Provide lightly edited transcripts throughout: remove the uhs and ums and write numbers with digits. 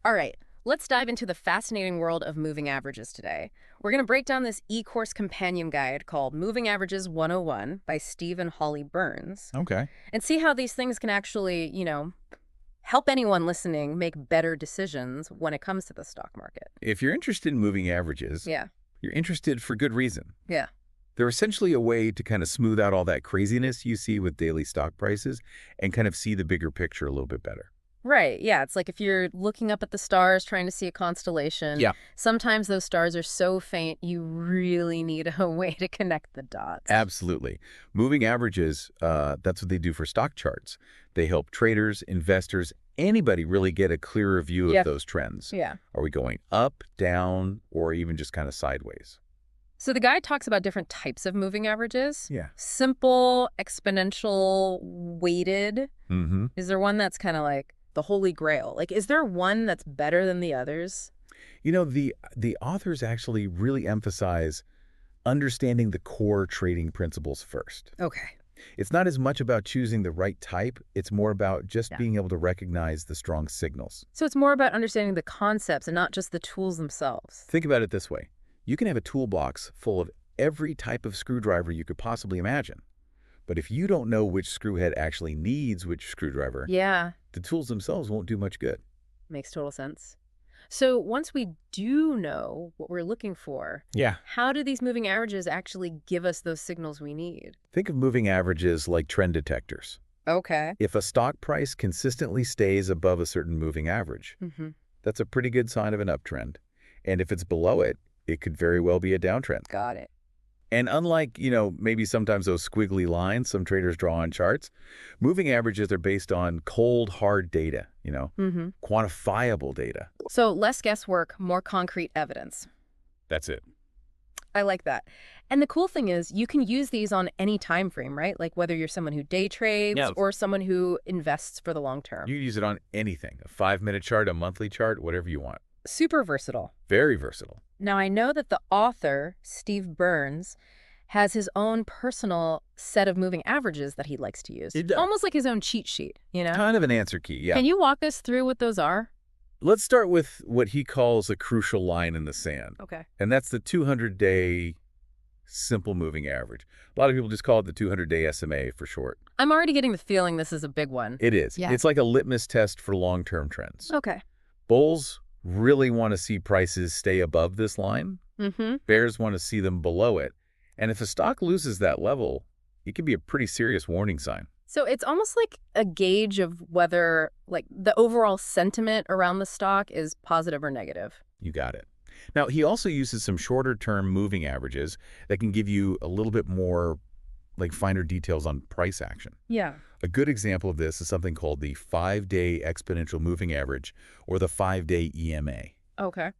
All right, let's dive into the fascinating world of moving averages today. We're going to break down this e-course companion guide called Moving Averages 101 by Steve and Holly Burns Okay. and see how these things can actually, help anyone listening make better decisions when it comes to the stock market. If you're interested in moving averages, Yeah, you're interested for good reason. yeah. They're essentially a way to kind of smooth out all that craziness you see with daily stock prices and kind of see the bigger picture a little bit better. Right, yeah. It's like if you're looking up at the stars trying to see a constellation, Yeah. sometimes those stars are so faint you really need a way to connect the dots. Absolutely. Moving averages, that's what they do for stock charts. They help traders, investors, anybody really get a clearer view Yeah. of those trends. Yeah. Are we going up, down, or even just kind of sideways? So the guide talks about different types of moving averages. Yeah. Simple, exponential, weighted. Mm-hmm. Is there one that's kind of like the holy grail? Like, is there one that's better than the others? You know, the authors actually really emphasize understanding the core trading principles first. Okay. It's not as much about choosing the right type, it's more about just Yeah. being able to recognize the strong signals. So it's more about understanding the concepts and not just the tools themselves. Think about it this way. You can have a toolbox full of every type of screwdriver you could possibly imagine. But if you don't know which screw head actually needs which screwdriver, Yeah, the tools themselves won't do much good. makes total sense. So once we do know what we're looking for, Yeah. how do these moving averages actually give us those signals we need? Think of moving averages like trend detectors. Okay. If a stock price consistently stays above a certain moving average, Mm-hmm. that's a pretty good sign of an uptrend. And if it's below it, it could very well be a downtrend. Got it. And unlike, maybe sometimes those squiggly lines some traders draw on charts, moving averages are based on cold, hard data, Mm-hmm. quantifiable data. So less guesswork, more concrete evidence. That's it. I like that. And the cool thing is you can use these on any time frame, right? Like whether you're someone who day trades Yeah. or someone who invests for the long term. You can use it on anything, a 5-minute chart, a monthly chart, whatever you want. Super versatile. Very versatile. Now, I know that the author, Steve Burns, has his own personal set of moving averages that he likes to use. He does. Almost like his own cheat sheet, you know? Kind of an answer key, yeah. Can you walk us through what those are? Let's start with what he calls a crucial line in the sand. Okay. And that's the 200-day simple moving average. A lot of people just call it the 200-day SMA for short. I'm already getting the feeling this is a big one. It is. Yeah. It's like a litmus test for long-term trends. Okay. Bulls really want to see prices stay above this line. Mm-hmm. Bears want to see them below it. And if a stock loses that level, it can be a pretty serious warning sign. So it's almost like a gauge of whether, like, the overall sentiment around the stock is positive or negative. You got it. Now, he also uses some shorter-term moving averages that can give you a little bit more, like, finer details on price action. Yeah. A good example of this is something called the 5-day exponential moving average, or the 5-day EMA. Okay.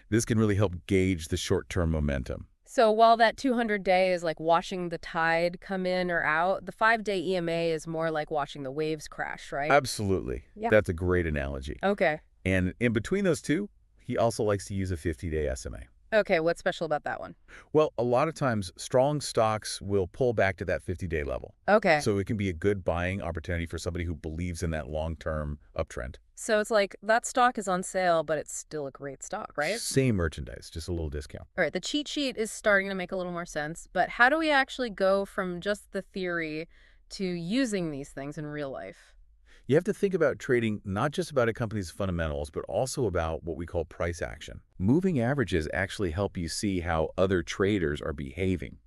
This can really help gauge the short-term momentum. So while that 200-day is like watching the tide come in or out, the 5-day EMA is more like watching the waves crash, right? Absolutely. Yeah. That's a great analogy. Okay. And in between those two, he also likes to use a 50-day SMA. Okay, what's special about that one? Well, a lot of times, strong stocks will pull back to that 50-day level. Okay. So it can be a good buying opportunity for somebody who believes in that long-term uptrend. So it's like that stock is on sale, but it's still a great stock, right? Same merchandise, just a little discount. All right, the cheat sheet is starting to make a little more sense, but how do we actually go from just the theory to using these things in real life? You have to think about trading not just about a company's fundamentals, but also about what we call price action. Moving averages actually help you see how other traders are behaving.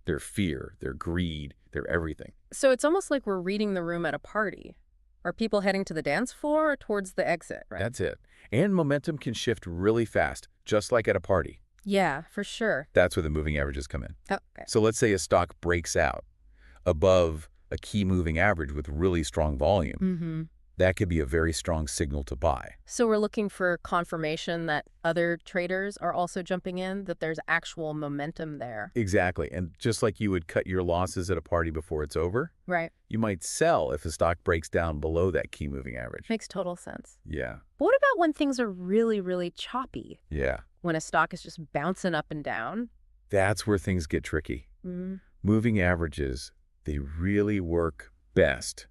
Their fear, their greed, their everything. So it's almost like we're reading the room at a party. Are people heading to the dance floor or towards the exit, right? That's it. And momentum can shift really fast, just like at a party. Yeah, for sure. That's where the moving averages come in. Oh, okay. So let's say a stock breaks out above a key moving average with really strong volume. Mm-hmm. That could be a very strong signal to buy. So we're looking for confirmation that other traders are also jumping in, that there's actual momentum there. Exactly. And just like you would cut your losses at a party before it's over, Right. you might sell if a stock breaks down below that key moving average. Makes total sense. Yeah. But what about when things are really, really choppy? Yeah. When a stock is just bouncing up and down? That's where things get tricky. Mm-hmm. Moving averages, they really work best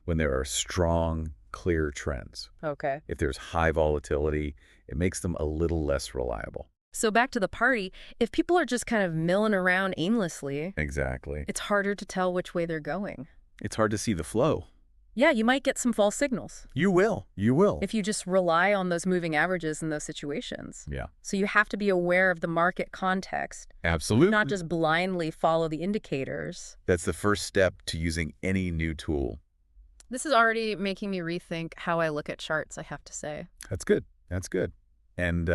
when there are strong, clear trends. Okay. If there's high volatility, it makes them a little less reliable. So back to the party, if people are just kind of milling around aimlessly, Exactly. it's harder to tell which way they're going. It's hard to see the flow. Yeah, you might get some false signals You will. You will. if you just rely on those moving averages in those situations. Yeah. So you have to be aware of the market context, Absolutely. not just blindly follow the indicators. That's the first step to using any new tool. This is already making me rethink how I look at charts, I have to say. That's good. That's good. And,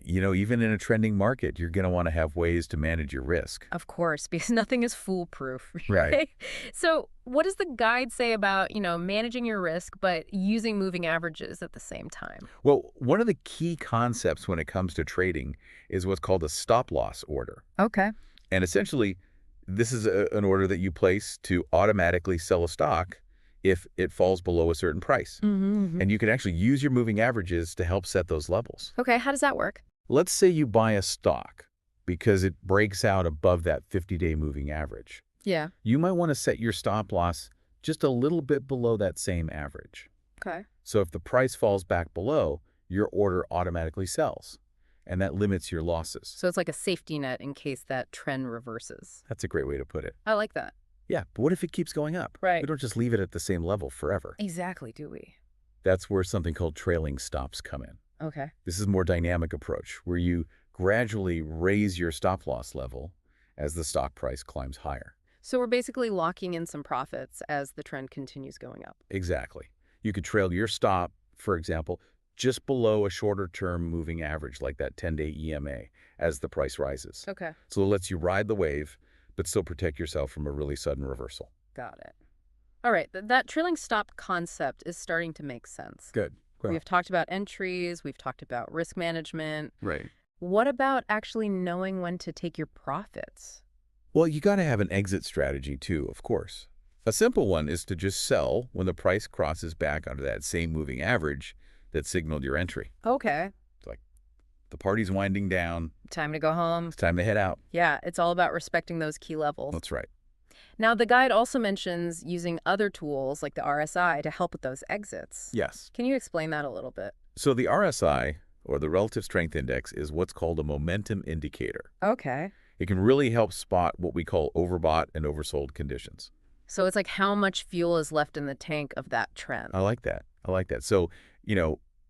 even in a trending market, you're going to want to have ways to manage your risk. Of course, because nothing is foolproof. Right. So what does the guide say about, managing your risk, but using moving averages at the same time? Well, one of the key concepts when it comes to trading is what's called a stop-loss order. Okay. And essentially, this is an order that you place to automatically sell a stock if it falls below a certain price. And you can actually use your moving averages to help set those levels. Okay, how does that work? Let's say you buy a stock because it breaks out above that 50-day moving average. Yeah. You might want to set your stop loss just a little bit below that same average. Okay. So if the price falls back below, your order automatically sells, and that limits your losses. So it's like a safety net in case that trend reverses. That's a great way to put it. I like that. Yeah, but what if it keeps going up? Right. We don't just leave it at the same level forever. Exactly, do we? That's where something called trailing stops come in. Okay. This is a more dynamic approach where you gradually raise your stop loss level as the stock price climbs higher. So we're basically locking in some profits as the trend continues going up. Exactly. You could trail your stop, for example, just below a shorter-term moving average like that 10-day EMA as the price rises. Okay. So it lets you ride the wave, but still protect yourself from a really sudden reversal. Got it. All right, that trailing stop concept is starting to make sense. Good. We've talked about entries, we've talked about risk management. Right. What about actually knowing when to take your profits? Well, you got to have an exit strategy too, of course. A simple one is to just sell when the price crosses back onto that same moving average that signaled your entry. Okay. It's like the party's winding down. Time to go home. It's time to head out. Yeah, it's all about respecting those key levels. That's right. Now, the guide also mentions using other tools like the RSI to help with those exits. Yes. Can you explain that a little bit? So the RSI, or the Relative Strength Index, is what's called a momentum indicator. Okay. It can really help spot what we call overbought and oversold conditions. So it's like how much fuel is left in the tank of that trend. I like that. I like that. So,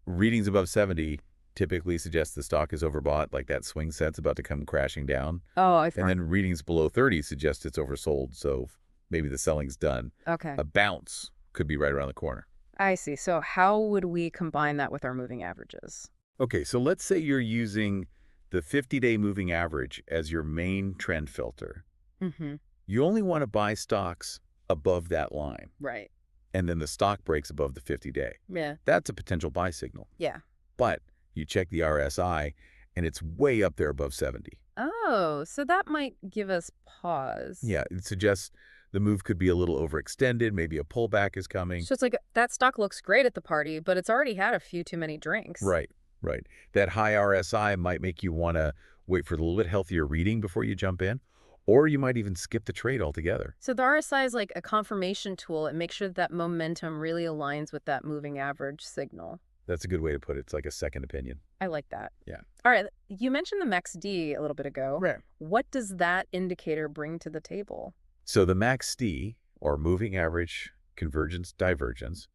readings above 70 typically suggest the stock is overbought, like that swing set's about to come crashing down. Oh, I've And then readings below 30 suggest it's oversold, so maybe the selling's done. Okay. A bounce could be right around the corner. I see. So how would we combine that with our moving averages? Okay, so let's say you're using the 50-day moving average as your main trend filter. Mm-hmm. You only want to buy stocks above that line, Right. and then the stock breaks above the 50-day. Yeah. That's a potential buy signal. Yeah. But you check the RSI, and it's way up there above 70. Oh, so that might give us pause. Yeah, it suggests the move could be a little overextended. Maybe a pullback is coming. So it's like that stock looks great at the party, but it's already had a few too many drinks. Right, right. That high RSI might make you want to wait for a little bit healthier reading before you jump in, or you might even skip the trade altogether. So the RSI is like a confirmation tool. It makes sure that momentum really aligns with that moving average signal. That's a good way to put it. It's like a second opinion. I like that. Yeah. All right. You mentioned the MACD a little bit ago. Right. What does that indicator bring to the table? So the MACD, or moving average convergence divergence,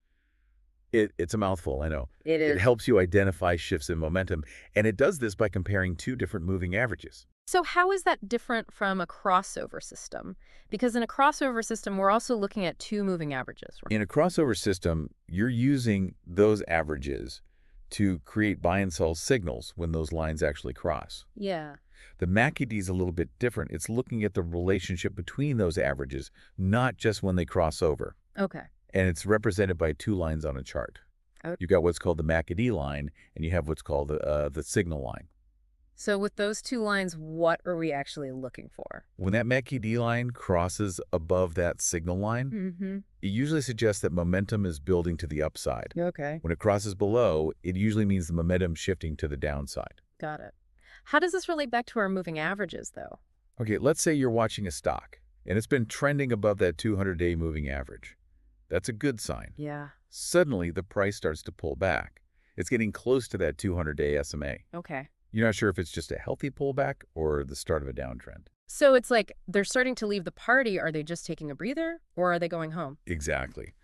it's a mouthful, I know. It It is. helps you identify shifts in momentum, and it does this by comparing two different moving averages. So how is that different from a crossover system? Because in a crossover system, we're also looking at two moving averages. Right? In a crossover system, you're using those averages to create buy and sell signals when those lines actually cross. Yeah. The MACD is a little bit different. It's looking at the relationship between those averages, not just when they cross over. Okay. And it's represented by two lines on a chart. Okay. You've got what's called the MACD line, and you have what's called the signal line. So with those two lines, what are we actually looking for? When that MACD line crosses above that signal line, Mm-hmm. it usually suggests that momentum is building to the upside. Okay. When it crosses below, it usually means the momentum shifting to the downside. Got it. How does this relate back to our moving averages, though? Okay, let's say you're watching a stock, and it's been trending above that 200-day moving average. That's a good sign. Yeah. Suddenly, the price starts to pull back. It's getting close to that 200-day SMA. Okay. You're not sure if it's just a healthy pullback or the start of a downtrend. So it's like they're starting to leave the party. Are they just taking a breather or are they going home? Exactly.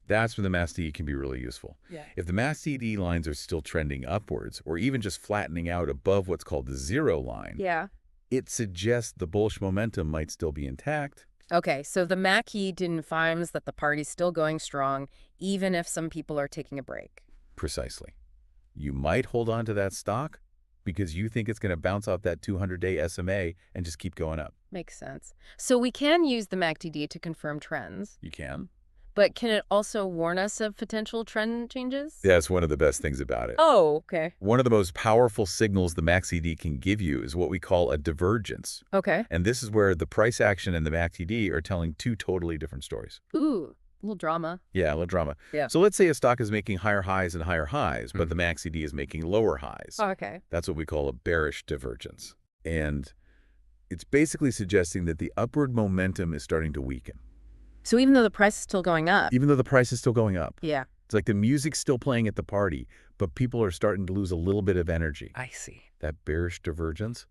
That's where the MACD can be really useful. Yeah. If the MACD lines are still trending upwards or even just flattening out above what's called the zero line, Yeah. it suggests the bullish momentum might still be intact. Okay, so the MACD confirms that the party's still going strong, even if some people are taking a break. Precisely. You might hold on to that stock because you think it's going to bounce off that 200-day SMA and just keep going up. Makes sense. So we can use the MACD to confirm trends, You can. but can it also warn us of potential trend changes? That's one of the best things about it. Oh, okay. One of the most powerful signals the MACD can give you is what we call a divergence. Okay. And this is where the price action and the MACD are telling two totally different stories. Ooh, a little drama. Yeah, a little drama. Yeah. So let's say a stock is making higher highs and higher highs, but the MACD is making lower highs. Oh, okay. That's what we call a bearish divergence. And it's basically suggesting that the upward momentum is starting to weaken, So even though the price is still going up. even though the price is still going up. Yeah. It's like the music's still playing at the party, but people are starting to lose a little bit of energy. I see. That bearish divergence,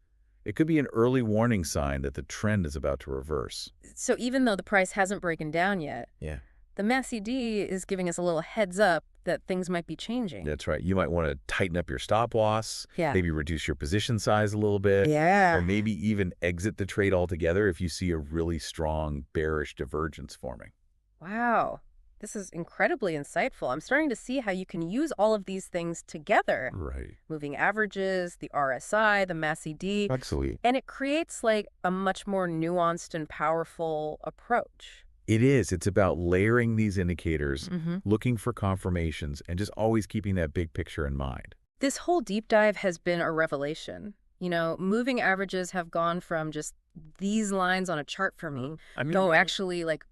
it could be an early warning sign that the trend is about to reverse. So even though the price hasn't broken down yet, Yeah. the MACD is giving us a little heads up that things might be changing. That's right. You might want to tighten up your stop loss, Yeah. maybe reduce your position size a little bit, or Yeah. maybe even exit the trade altogether if you see a really strong bearish divergence forming. Wow. This is incredibly insightful. I'm starting to see how you can use all of these things together. Right. Moving averages, the RSI, the MACD, Absolutely. and it creates like a much more nuanced and powerful approach. It is. It's about layering these indicators, Mm-hmm. looking for confirmations, and just always keeping that big picture in mind. This whole deep dive has been a revelation. You know, moving averages have gone from just these lines on a chart for me, no, actually like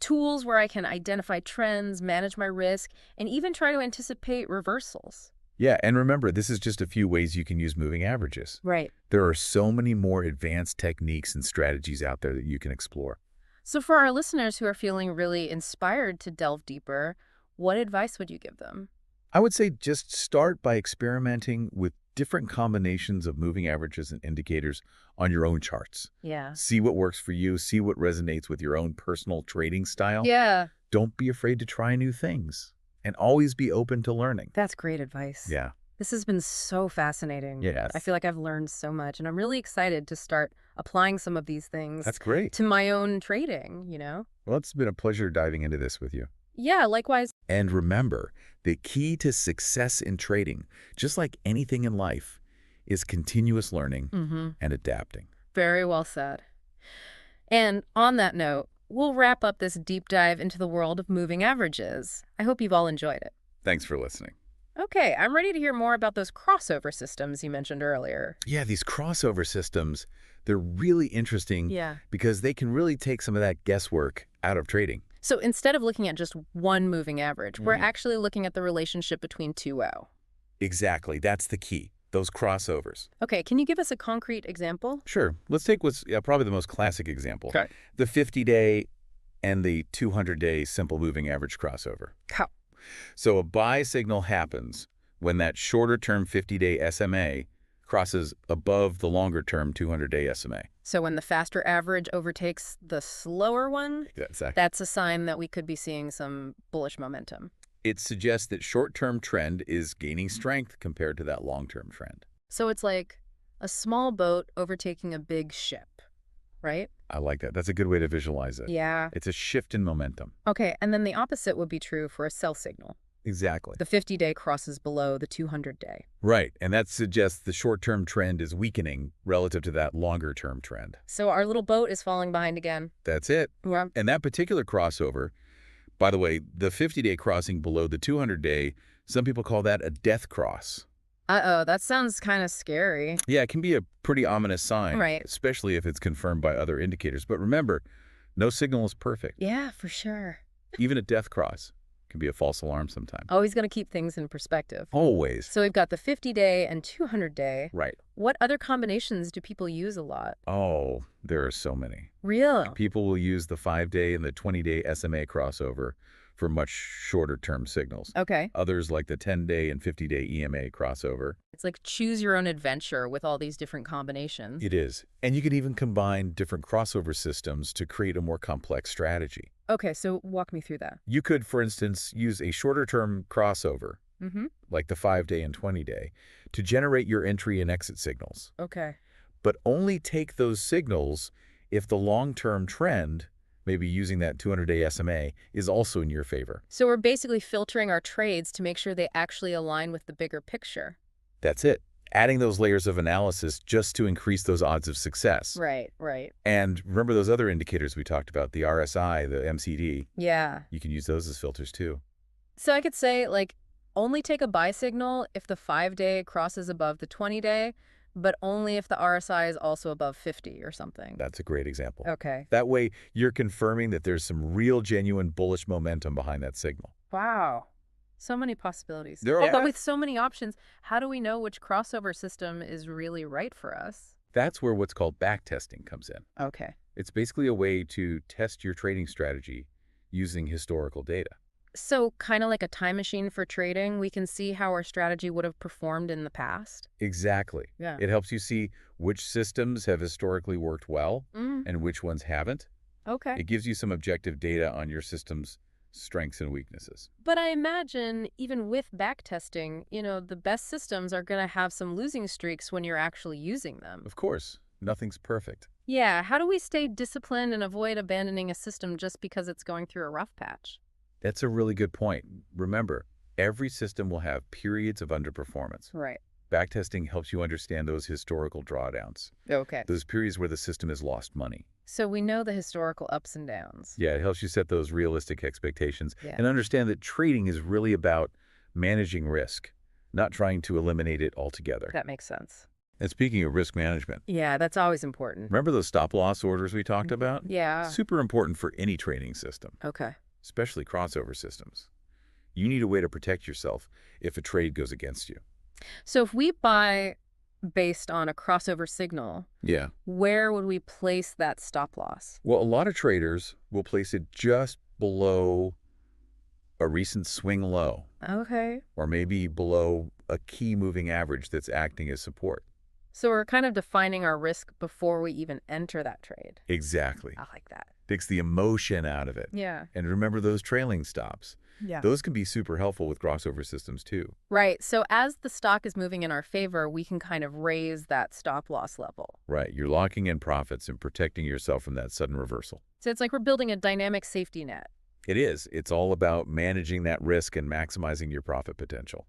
tools where I can identify trends, manage my risk, and even try to anticipate reversals. Yeah, and remember, this is just a few ways you can use moving averages. Right. There are so many more advanced techniques and strategies out there that you can explore. So for our listeners who are feeling really inspired to delve deeper, what advice would you give them? I would say just start by experimenting with different combinations of moving averages and indicators on your own charts. Yeah. See what works for you, see what resonates with your own personal trading style. Yeah, Don't be afraid to try new things, and always be open to learning. that's great advice. Yeah. This has been so fascinating. Yes. I feel like I've learned so much, and I'm really excited to start applying some of these things That's great. to my own trading, you know? Well, it's been a pleasure diving into this with you. Yeah, likewise. And remember, the key to success in trading, just like anything in life, is continuous learning Mm-hmm. and adapting. Very well said. And on that note, we'll wrap up this deep dive into the world of moving averages. I hope you've all enjoyed it. Thanks for listening. Okay, I'm ready to hear more about those crossover systems you mentioned earlier. Yeah, these crossover systems, they're really interesting Yeah. because they can really take some of that guesswork out of trading. So instead of looking at just one moving average, we're Mhm. actually looking at the relationship between two O. Exactly. That's the key. Those crossovers. Okay, can you give us a concrete example? Sure. Let's take what's probably the most classic example. Okay. The 50-day and the 200-day simple moving average crossover. How? So a buy signal happens when that shorter-term 50-day SMA crosses above the longer-term 200-day SMA. So when the faster average overtakes the slower one, Exactly. that's a sign that we could be seeing some bullish momentum. It suggests that short-term trend is gaining strength compared to that long-term trend. So it's like a small boat overtaking a big ship, right? I like that. That's a good way to visualize it. Yeah. It's a shift in momentum. Okay, and then the opposite would be true for a sell signal. Exactly. The 50-day crosses below the 200-day. Right, and that suggests the short-term trend is weakening relative to that longer-term trend. So our little boat is falling behind again. That's it. Yeah. And that particular crossover, by the way, the 50-day crossing below the 200-day, some people call that a death cross. Uh-oh, that sounds kind of scary. Yeah, it can be a pretty ominous sign, Right. especially if it's confirmed by other indicators. But remember, no signal is perfect. Yeah, for sure. Even a death cross can be a false alarm sometimes. Always going to keep things in perspective. Always. So we've got the 50-day and 200-day. Right. What other combinations do people use a lot? Oh, there are so many. Real? People will use the 5-day and the 20-day SMA crossover for much shorter-term signals. Okay. Others like the 10-day and 50-day EMA crossover. It's like choose your own adventure with all these different combinations. It is. And you can even combine different crossover systems to create a more complex strategy. Okay, so walk me through that. You could, for instance, use a shorter-term crossover, Mm-hmm. like the 5-day and 20-day, to generate your entry and exit signals. Okay. But only take those signals if the long-term trend, maybe using that 200-day SMA, is also in your favor. So we're basically filtering our trades to make sure they actually align with the bigger picture. That's it. Adding those layers of analysis just to increase those odds of success. Right, right. And remember those other indicators we talked about, the RSI, the MACD. Yeah. You can use those as filters too. So I could say, like, only take a buy signal if the 5-day crosses above the 20-day, but only if the RSI is also above 50 or something. That's a great example. Okay. That way, you're confirming that there's some real, genuine bullish momentum behind that signal. Wow. So many possibilities. There are. But with so many options, how do we know which crossover system is really right for us? That's where what's called backtesting comes in. Okay. It's basically a way to test your trading strategy using historical data. So kind of like a time machine for trading, we can see how our strategy would have performed in the past? Exactly. Yeah. It helps you see which systems have historically worked well and which ones haven't. Okay. It gives you some objective data on your system's strengths and weaknesses. But I imagine even with backtesting, the best systems are going to have some losing streaks when you're actually using them. Of course, nothing's perfect. Yeah. How do we stay disciplined and avoid abandoning a system just because it's going through a rough patch? That's a really good point. Remember, every system will have periods of underperformance. Right. Backtesting helps you understand those historical drawdowns, Okay. those periods where the system has lost money. So we know the historical ups and downs. Yeah, it helps you set those realistic expectations Yeah. and understand that trading is really about managing risk, not trying to eliminate it altogether. That makes sense. And speaking of risk management, Yeah, that's always important. remember those stop-loss orders we talked about? Yeah. Super important for any trading system, Okay. especially crossover systems. You need a way to protect yourself if a trade goes against you. So if we buy based on a crossover signal, Yeah. where would we place that stop loss? Well, a lot of traders will place it just below a recent swing low, Okay. or maybe below a key moving average that's acting as support. So we're kind of defining our risk before we even enter that trade. Exactly. I like that. Takes the emotion out of it. Yeah. And remember those trailing stops. Yeah. Those can be super helpful with crossover systems too. Right. So as the stock is moving in our favor, we can kind of raise that stop loss level. Right. You're locking in profits and protecting yourself from that sudden reversal. So it's like we're building a dynamic safety net. It is. It's all about managing that risk and maximizing your profit potential.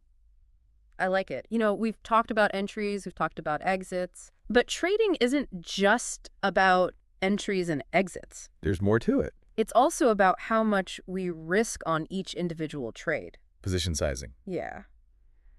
I like it. We've talked about entries, we've talked about exits, but trading isn't just about entries and exits. There's more to it. It's also about how much we risk on each individual trade. Position sizing. Yeah.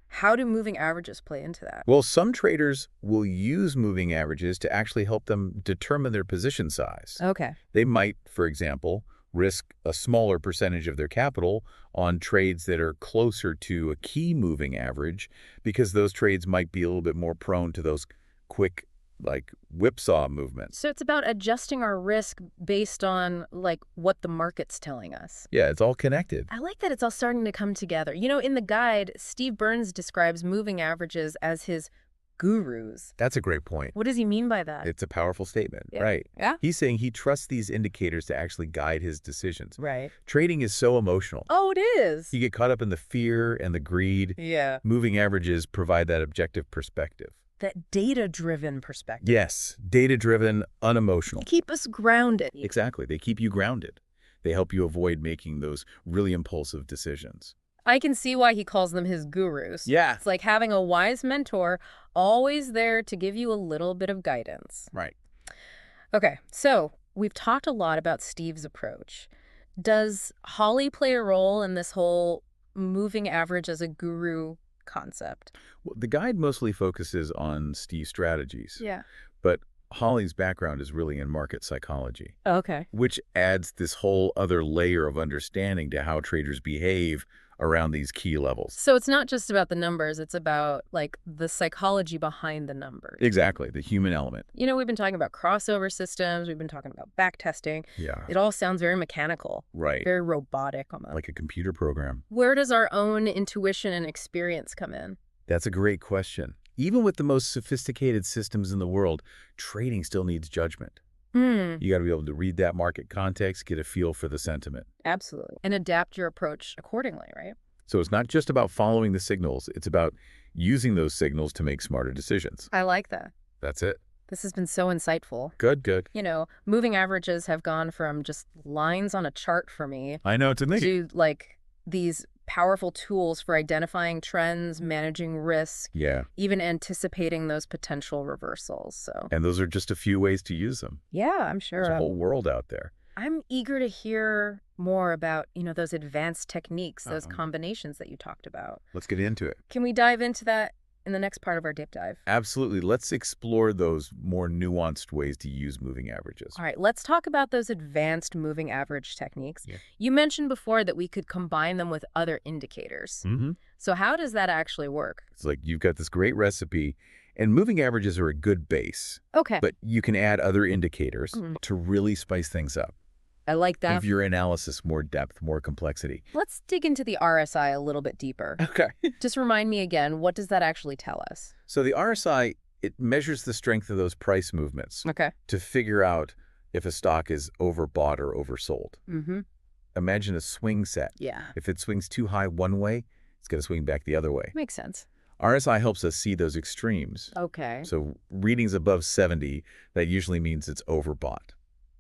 How do moving averages play into that? Well, some traders will use moving averages to actually help them determine their position size. Okay. They might, for example, risk a smaller percentage of their capital on trades that are closer to a key moving average because those trades might be a little bit more prone to those quick, like, whipsaw movements. So it's about adjusting our risk based on, like, what the market's telling us. Yeah, it's all connected. I like that it's all starting to come together. In the guide, Steve Burns describes moving averages as his gurus. That's a great point. What does he mean by that? It's a powerful statement, Yeah. right? Yeah? He's saying he trusts these indicators to actually guide his decisions. Right. Trading is so emotional. Oh, it is. You get caught up in the fear and the greed. Yeah. Moving averages provide that objective perspective. That data-driven perspective. Yes, data-driven, unemotional. They keep us grounded. Exactly. They keep you grounded. They help you avoid making those really impulsive decisions. I can see why he calls them his gurus. Yeah. It's like having a wise mentor always there to give you a little bit of guidance. Right. Okay, so we've talked a lot about Steve's approach. Does Holly play a role in this whole moving average as a guru concept? Well, the guide mostly focuses on Steve's strategies. Yeah. But Holly's background is really in market psychology, Okay. which adds this whole other layer of understanding to how traders behave around these key levels. So it's not just about the numbers, it's about like the psychology behind the numbers. Exactly, the human element. You know, we've been talking about crossover systems, we've been talking about backtesting. Yeah. It all sounds very mechanical. Right. Very robotic almost. Like a computer program. Where does our own intuition and experience come in? That's a great question. Even with the most sophisticated systems in the world, trading still needs judgment. You got to be able to read that market context, get a feel for the sentiment. Absolutely. And adapt your approach accordingly, right? So it's not just about following the signals. It's about using those signals to make smarter decisions. I like that. That's it. This has been so insightful. Good, good. You know, moving averages have gone from just lines on a chart for me I know, it's a to like these powerful tools for identifying trends, managing risk, even anticipating those potential reversals. So, and those are just a few ways to use them. Yeah, I'm sure. There's a whole world out there. I'm eager to hear more about, you know, those advanced techniques, those combinations that you talked about. Let's get into it. Can we dive into that in the next part of our deep dive? Absolutely. Let's explore those more nuanced ways to use moving averages. All right, let's talk about those advanced moving average techniques. You mentioned before that we could combine them with other indicators. So how does that actually work? It's like you've got this great recipe, and moving averages are a good base. Okay. But you can add other indicators to really spice things up. I like that. Give your analysis more depth, more complexity. Let's dig into the RSI a little bit deeper. Okay. Just remind me again, what does that actually tell us? So the RSI, it measures the strength of those price movements to figure out if a stock is overbought or oversold. Imagine a swing set. If it swings too high one way, it's going to swing back the other way. Makes sense. RSI helps us see those extremes. Okay. So readings above 70, that usually means it's overbought.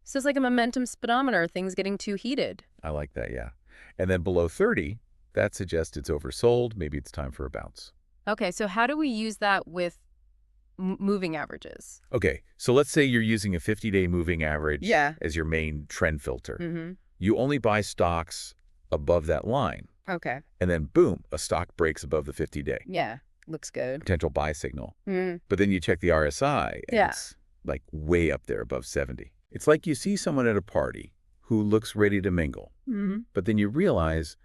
So it's like a momentum speedometer, things getting too heated. I like that, yeah. And then below 30, that suggests it's oversold. Maybe it's time for a bounce. Okay, so how do we use that with moving averages? Okay, so let's say you're using a 50-day moving average as your main trend filter. You only buy stocks above that line. Okay. And then, boom, a stock breaks above the 50-day. Yeah, looks good. Potential buy signal. But then you check the RSI, and it's like way up there above 70. It's like you see someone at a party who looks ready to mingle, but then you realize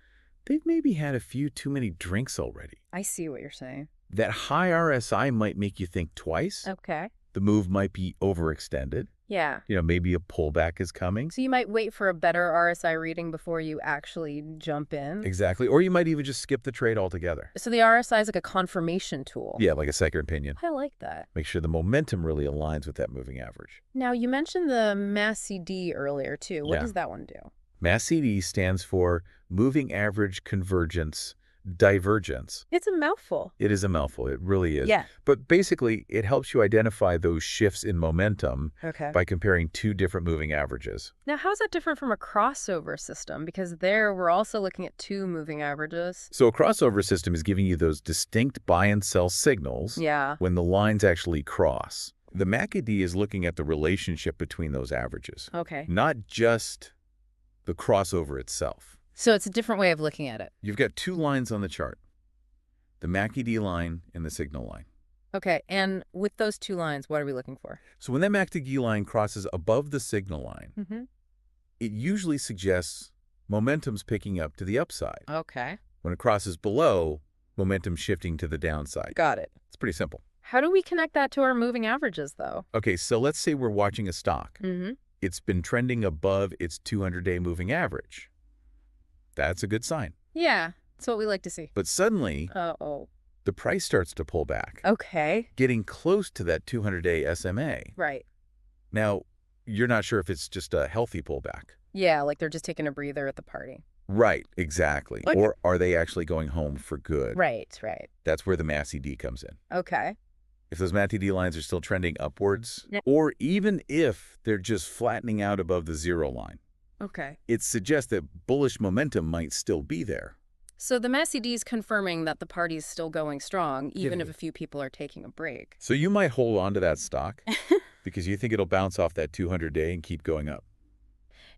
they've maybe had a few too many drinks already. I see what you're saying. That high RSI might make you think twice. Okay. The move might be overextended. Yeah. You know, maybe a pullback is coming. So you might wait for a better RSI reading before you actually jump in. Exactly. Or you might even just skip the trade altogether. So the RSI is like a confirmation tool. Yeah, like a second opinion. I like that. Make sure the momentum really aligns with that moving average. Now, you mentioned the MACD earlier, too. What does that one do? MACD stands for Moving Average Convergence Divergence. It's a mouthful. It is a mouthful. It really is. Yeah. But basically, it helps you identify those shifts in momentum Okay. by comparing two different moving averages. Now, how is that different from a crossover system? Because there, we're also looking at two moving averages. So a crossover system is giving you those distinct buy and sell signals when the lines actually cross. The MACD is looking at the relationship between those averages. Okay. Not just the crossover itself. So it's a different way of looking at it. You've got two lines on the chart, the MACD line and the signal line. Okay, and with those two lines, what are we looking for? So when that MACD line crosses above the signal line, it usually suggests momentum's picking up to the upside. Okay. When it crosses below, momentum's shifting to the downside. Got it. It's pretty simple. How do we connect that to our moving averages, though? Okay, so let's say we're watching a stock. It's been trending above its 200-day moving average. That's a good sign. Yeah, that's what we like to see. But suddenly, the price starts to pull back. Okay. Getting close to that 200-day SMA. Right. Now, you're not sure if it's just a healthy pullback. Yeah, like they're just taking a breather at the party. Right, exactly. Like, or are they actually going home for good? Right, right. That's where the MACD comes in. Okay. If those MACD lines are still trending upwards, or even if they're just flattening out above the zero line, it suggests that bullish momentum might still be there. So the MACD is confirming that the party's still going strong, even if a few people are taking a break. So you might hold on to that stock because you think it'll bounce off that 200-day and keep going up.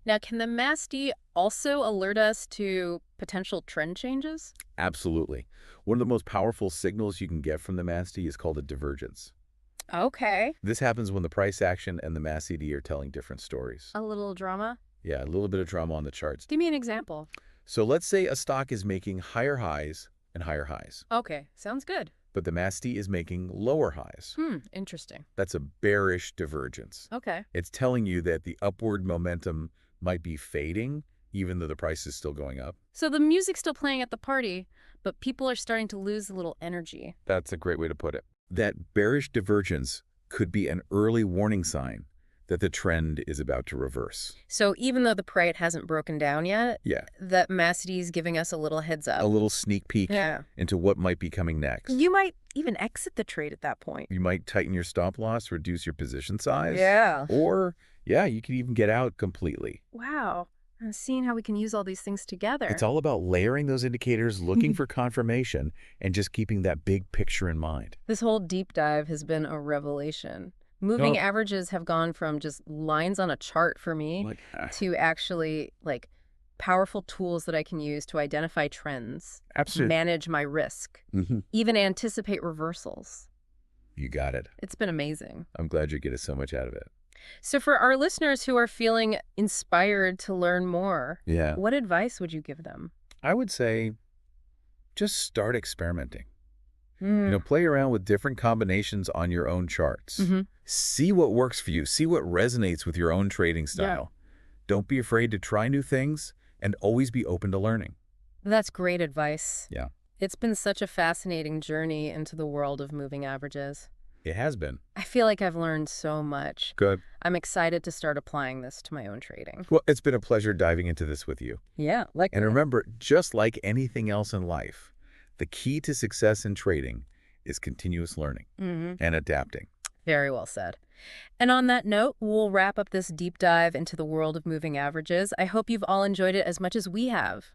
Now, can the MACD also alert us to potential trend changes? Absolutely. One of the most powerful signals you can get from the MACD is called a divergence. Okay. This happens when the price action and the MACD are telling different stories. A little drama? Yeah, a little bit of drama on the charts. Give me an example. So let's say a stock is making higher highs and higher highs, Okay, sounds good. but the MACD is making lower highs. Interesting. That's a bearish divergence. Okay. It's telling you that the upward momentum might be fading, even though the price is still going up. So the music's still playing at the party, but people are starting to lose a little energy. That's a great way to put it. That bearish divergence could be an early warning sign that the trend is about to reverse. So even though the price hasn't broken down yet, Yeah, that MACD is giving us a little heads up. a little sneak peek Yeah. into what might be coming next. You might even exit the trade at that point. You might tighten your stop loss, reduce your position size. Yeah. Or, yeah, you could even get out completely. Wow. I'm seeing how we can use all these things together. It's all about layering those indicators, looking for confirmation, and just keeping that big picture in mind. This whole deep dive has been a revelation. Moving averages have gone from just lines on a chart for me to actually powerful tools that I can use to identify trends, Absolutely. manage my risk, even anticipate reversals. You got it. It's been amazing. I'm glad you're getting so much out of it. So for our listeners who are feeling inspired to learn more, Yeah. what advice would you give them? I would say just start experimenting. Play around with different combinations on your own charts. See what works for you. See what resonates with your own trading style. Don't be afraid to try new things and always be open to learning. That's great advice. Yeah. It's been such a fascinating journey into the world of moving averages. It has been. I feel like I've learned so much. Good. I'm excited to start applying this to my own trading. Well, it's been a pleasure diving into this with you. Yeah. And remember, just like anything else in life, the key to success in trading is continuous learning and adapting. Very well said. And on that note, we'll wrap up this deep dive into the world of moving averages. I hope you've all enjoyed it as much as we have.